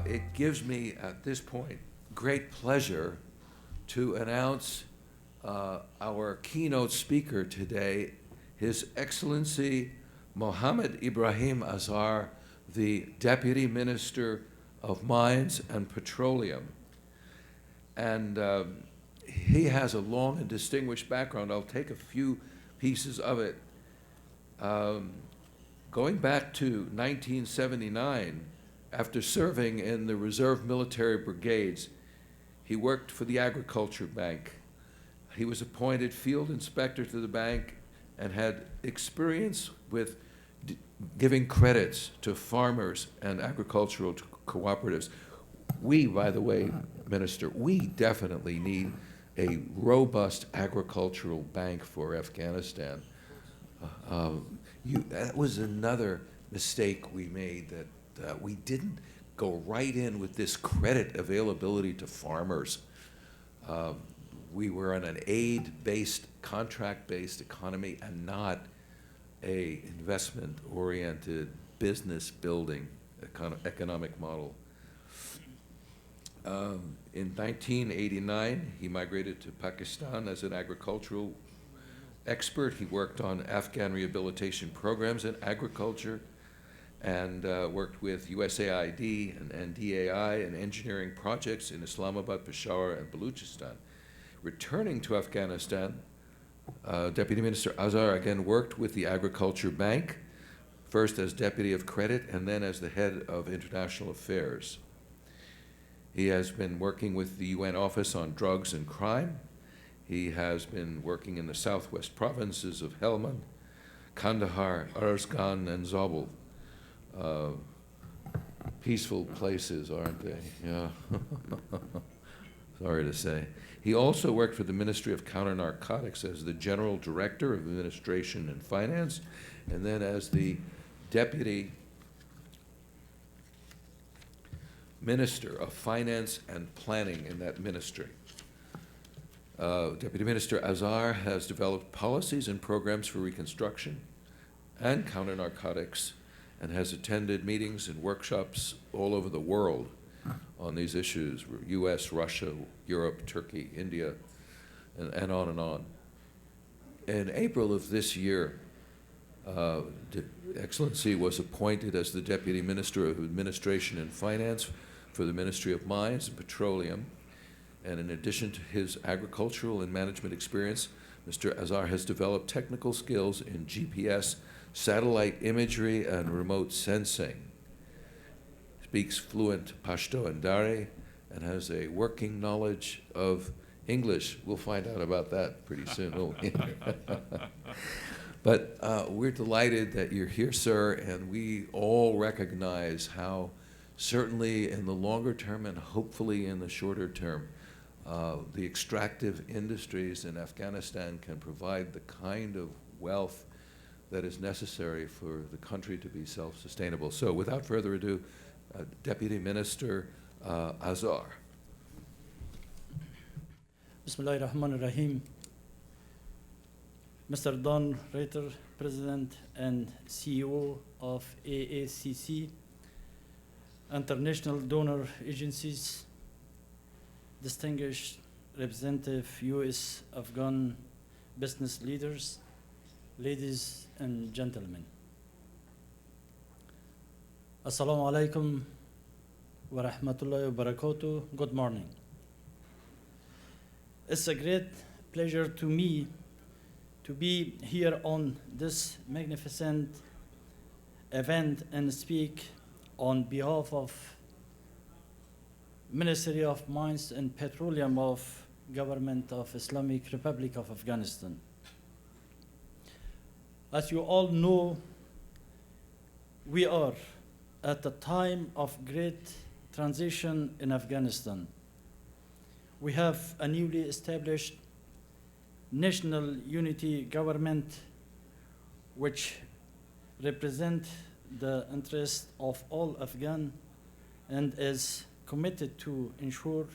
it gives me, at this point, great pleasure to announce our keynote speaker today, His Excellency Mohammad Ibrahim Azhar, the Deputy Minister of Mines and Petroleum. And he has a long and distinguished background. I'll take a few pieces of it. Going back to 1979, after serving in the Reserve Military Brigades, he worked for the Agriculture Bank. He was appointed field inspector to the bank and had experience with giving credits to farmers and agricultural cooperatives. We, by the way, Minister, we definitely need a robust agricultural bank for Afghanistan. That was another mistake we made, that we didn't go right in with this credit availability to farmers. We were on an aid-based, contract-based economy and not a investment-oriented, business-building economic model. In 1989, he migrated to Pakistan as an agricultural expert. He worked on Afghan rehabilitation programs in agriculture and worked with USAID and DAI and engineering projects in Islamabad, Peshawar, and Baluchistan. Returning to Afghanistan, Deputy Minister Azhar again worked with the Agriculture Bank, first as Deputy of Credit and then as the Head of International Affairs. He has been working with the UN Office on Drugs and Crime. He has been working in the southwest provinces of Helmand, Kandahar, Arzgan, and Zabul. Peaceful places, aren't they? Yeah. Sorry to say. He also worked for the Ministry of Counter-Narcotics as the General Director of Administration and Finance, and then as the Deputy Minister of Finance and Planning in that ministry. Deputy Minister Azhar has developed policies and programs for reconstruction and counter-narcotics and has attended meetings and workshops all over the world on these issues, US, Russia, Europe, Turkey, India, and on and on. In April of this year, Excellency was appointed as the Deputy Minister of Administration and Finance for the Ministry of Mines and Petroleum. And in addition to his agricultural and management experience, Mr. Azhar has developed technical skills in GPS, satellite imagery, and remote sensing. Speaks fluent Pashto and Dari, and has a working knowledge of English. We'll find out about that pretty soon, won't we? But we're delighted that you're here, sir, and we all recognize how, certainly in the longer term and hopefully in the shorter term, the extractive industries in Afghanistan can provide the kind of wealth that is necessary for the country to be self-sustainable. So without further ado, Deputy Minister Azhar. Bismillahirrahmanirrahim. Mr. Don Reiter, President and CEO of AACC, International Donor Agencies, distinguished representative U.S. Afghan business leaders, ladies and gentlemen. Assalamu alaikum wa rahmatullahi wa barakatuh. Good morning. It's a great pleasure to me to be here on this magnificent event and speak on behalf of Ministry of Mines and Petroleum of Government of Islamic Republic of Afghanistan. As you all know, we are at a time of great transition in Afghanistan. We have a newly established national unity government which represent the interest of all Afghan and is committed to ensure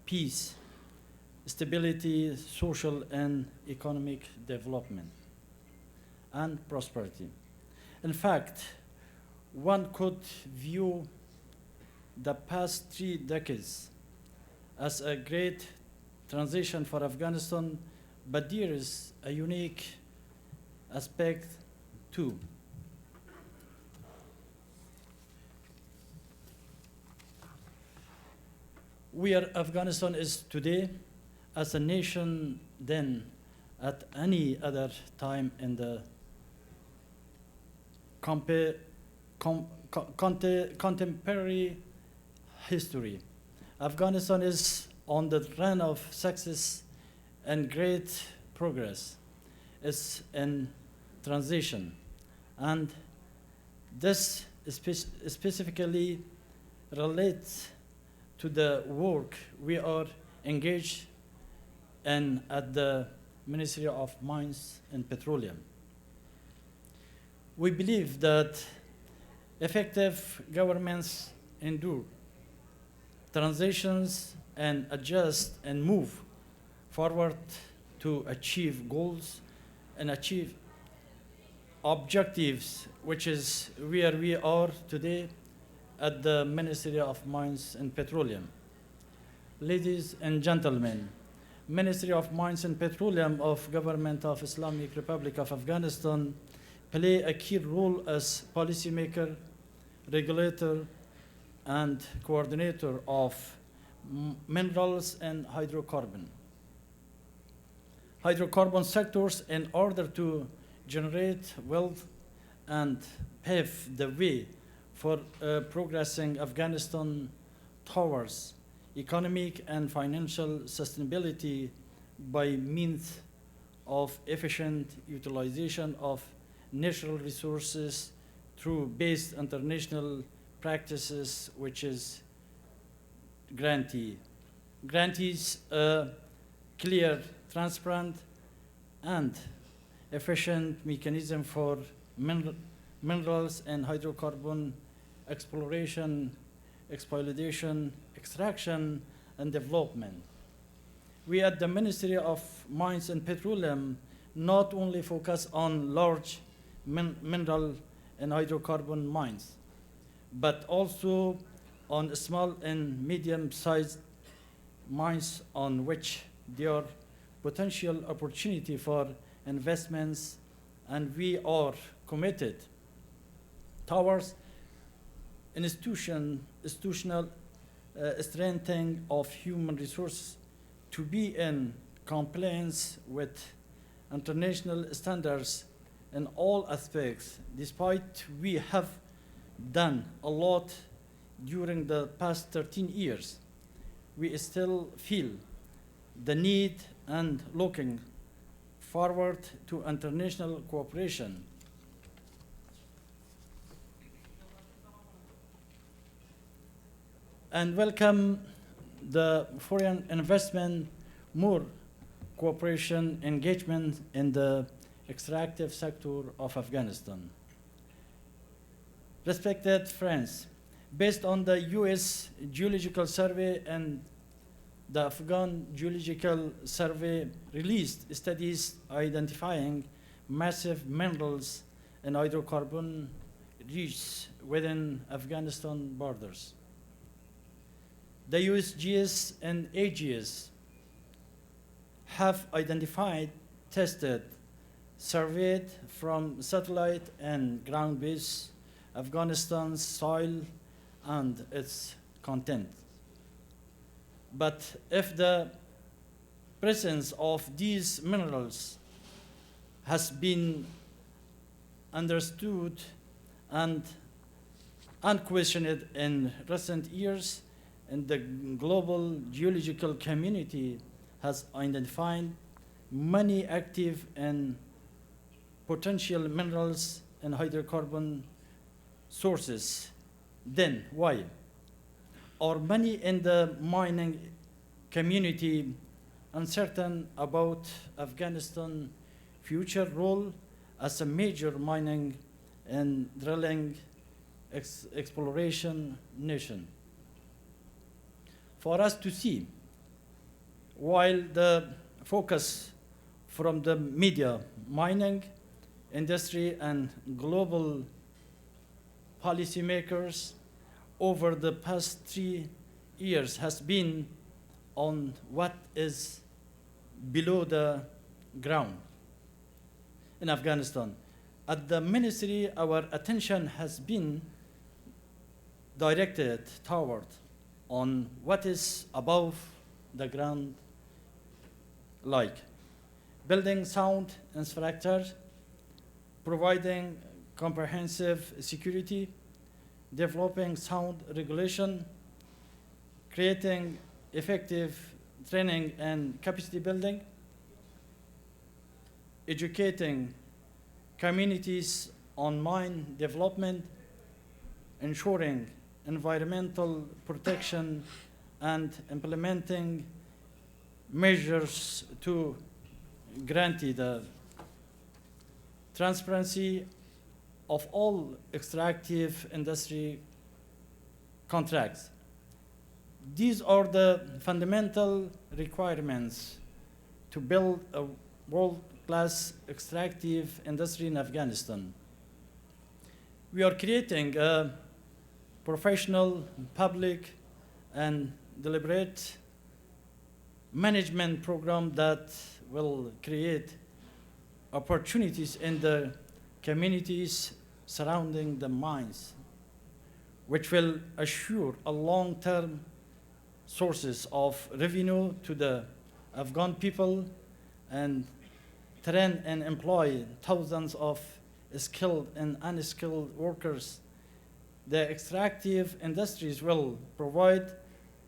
peace, stability, social and economic development, and prosperity. In fact, one could view the past 3 decades as a great transition for Afghanistan, but there is a unique aspect too. Where Afghanistan is today as a nation than at any other time in the contemporary history. Afghanistan is on the run of success and great progress. It's in transition, and this specifically relates to the work we are engaged in at the Ministry of Mines and Petroleum. We believe that effective governments endure transitions and adjust and move forward to achieve goals and achieve objectives, which is where we are today at the Ministry of Mines and Petroleum. Ladies and gentlemen, Ministry of Mines and Petroleum of Government of Islamic Republic of Afghanistan play a key role as policymaker, regulator, and coordinator of minerals and hydrocarbon sectors in order to generate wealth and pave the way for progressing Afghanistan towards economic and financial sustainability by means of efficient utilization of natural resources through based international practices, which is grantees a clear, transparent, and efficient mechanism for minerals and hydrocarbon exploration, exploitation, extraction, and development. We at the Ministry of Mines and Petroleum not only focus on large mineral and hydrocarbon mines, but also on small and medium-sized mines on which there are potential opportunity for investments, and we are committed towards institutional strengthening of human resources to be in compliance with international standards in all aspects. Despite we have done a lot during the past 13 years, we still feel the need and looking forward to international cooperation. And welcome the foreign investment, more cooperation engagement in the extractive sector of Afghanistan. Respected friends, based on the US Geological Survey and the Afghan Geological Survey released studies identifying massive minerals and hydrocarbon reaches within Afghanistan borders. The USGS and AGS have identified, tested, surveyed from satellite and ground-based Afghanistan's soil and its content. But if the presence of these minerals has been understood and unquestioned in recent years, and the global geological community has identified many active and potential minerals and hydrocarbon sources, then why are many in the mining community uncertain about Afghanistan's future role as a major mining and drilling exploration nation? For us to see, while the focus from the media, mining industry, and global policymakers over the past 3 years has been on what is below the ground in Afghanistan. At the ministry, our attention has been directed toward on what is above the ground, like building sound infrastructure, providing comprehensive security, developing sound regulation, creating effective training and capacity building, educating communities on mine development, ensuring environmental protection, and implementing measures to guarantee the transparency of all extractive industry contracts. These are the fundamental requirements to build a world-class extractive industry in Afghanistan. We are creating a professional, public, and deliberate management program that will create opportunities in the communities surrounding the mines, which will assure a long-term sources of revenue to the Afghan people and train and employ thousands of skilled and unskilled workers. The extractive industries will provide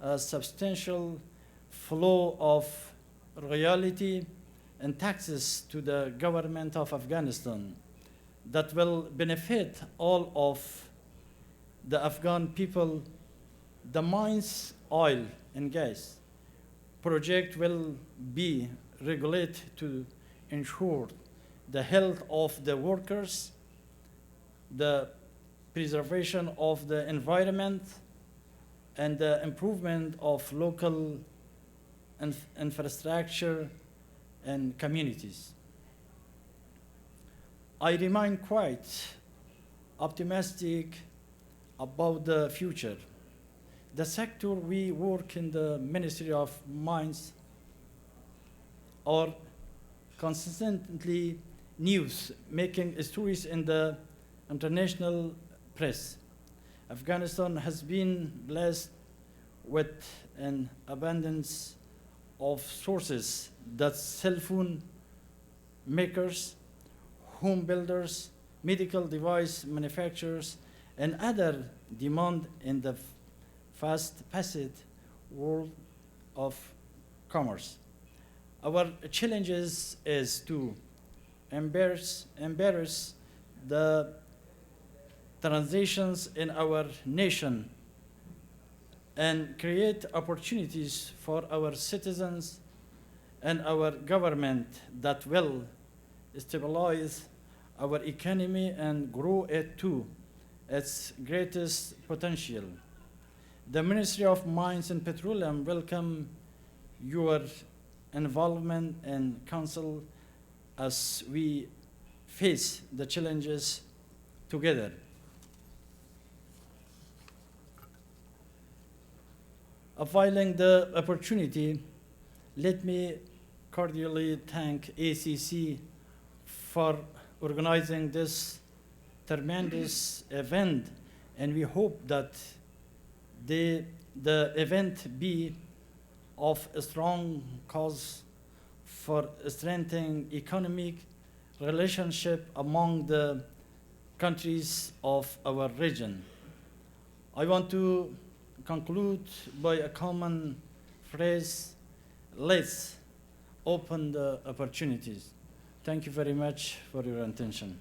a substantial flow of royalty and taxes to the government of Afghanistan that will benefit all of the Afghan people. The mines, oil and gas project will be regulated to ensure the health of the workers, the preservation of the environment, and the improvement of local infrastructure and communities. I remain quite optimistic about the future. The sector we work in the Ministry of Mines are consistently news, making stories in the international press. Afghanistan has been blessed with an abundance of sources that cell phone makers, home builders, medical device manufacturers, and other demand in the fast-paced world of commerce. Our challenges is to embrace the transitions in our nation and create opportunities for our citizens and our government that will stabilize our economy and grow it to its greatest potential. The Ministry of Mines and Petroleum welcome your involvement and counsel as we face the challenges together. Availing the opportunity, let me cordially thank ACC for organizing this tremendous event, and we hope that the event be of a strong cause for strengthening economic relationship among the countries of our region. I want to conclude by a common phrase: let's open the opportunities. Thank you very much for your attention.